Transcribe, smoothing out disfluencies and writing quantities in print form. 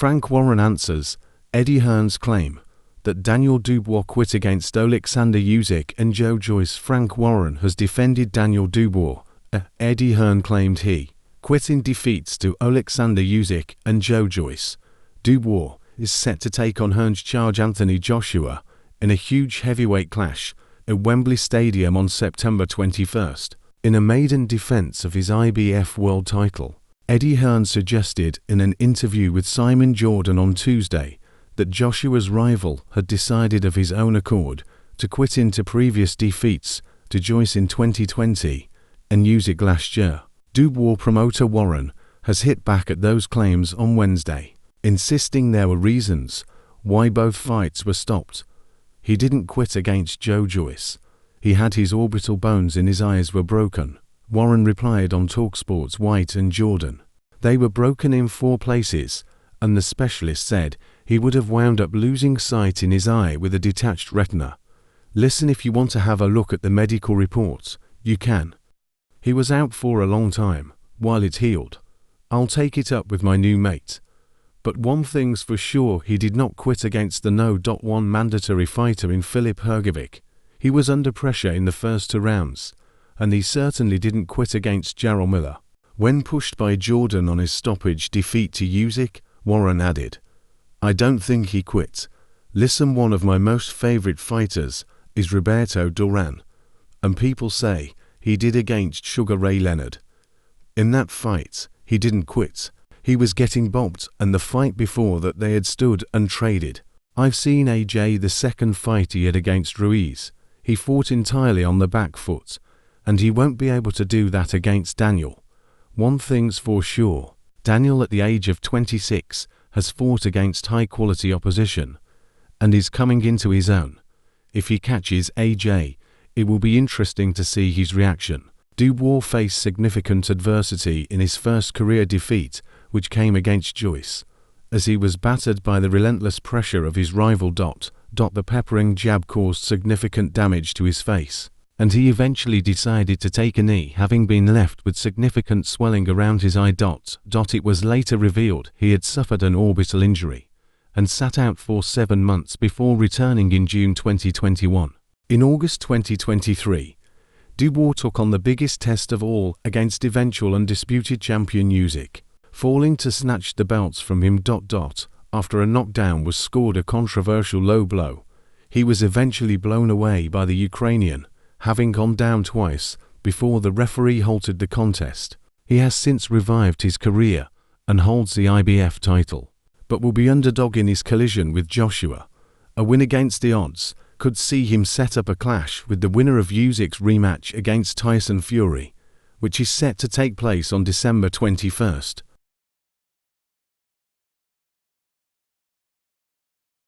Frank Warren answers Eddie Hearn's claim that Daniel Dubois quit against Oleksandr Usyk and Joe Joyce. Frank Warren has defended Daniel Dubois. Eddie Hearn claimed he quit in defeats to Oleksandr Usyk and Joe Joyce. Dubois is set to take on Hearn's charge Anthony Joshua in a huge heavyweight clash at Wembley Stadium on September 21st. In a maiden defense of his IBF world title, Eddie Hearn suggested in an interview with Simon Jordan on Tuesday that Joshua's rival had decided of his own accord to quit into previous defeats to Joyce in 2020 and Usyk last year. Dubois promoter Warren has hit back at those claims on Wednesday, insisting there were reasons why both fights were stopped. He didn't quit against Joe Joyce. He had his orbital bones in his eyes were broken. Warren replied on TalkSport's White and Jordan. They were broken in 4 places, and the specialist said he would have wound up losing sight in his eye with a detached retina. Listen, if you want to have a look at the medical reports, you can. He was out for a long time, while it healed. I'll take it up with my new mate. But one thing's for sure, he did not quit against the No.1 mandatory fighter in Filip Hrgovic. He was under pressure in the first 2 rounds, and he certainly didn't quit against Jarrell Miller. When pushed by Jordan on his stoppage defeat to Usyk, Warren added, I don't think he quit. Listen, one of my most favorite fighters is Roberto Duran, and people say he did against Sugar Ray Leonard. In that fight, he didn't quit. He was getting bopped, and the fight before that they had stood and traded. I've seen AJ the second fight he had against Ruiz. He fought entirely on the back foot, and he won't be able to do that against Daniel. One thing's for sure, Daniel at the age of 26 has fought against high-quality opposition and is coming into his own. If he catches AJ, it will be interesting to see his reaction. Dubois faced significant adversity in his first career defeat, which came against Joyce, as he was battered by the relentless pressure of his rival. The peppering jab caused significant damage to his face, and he eventually decided to take a knee, having been left with significant swelling around his eye. It was later revealed he had suffered an orbital injury and sat out for 7 months before returning in June 2021. In August 2023, Dubois took on the biggest test of all against eventual undisputed champion Usyk, falling to snatch the belts from him. After a knockdown was scored a controversial low blow, he was eventually blown away by the Ukrainian, having gone down twice before the referee halted the contest. He has since revived his career and holds the IBF title, but will be underdog in his collision with Joshua. A win against the odds could see him set up a clash with the winner of Usyk's rematch against Tyson Fury, which is set to take place on December 21st.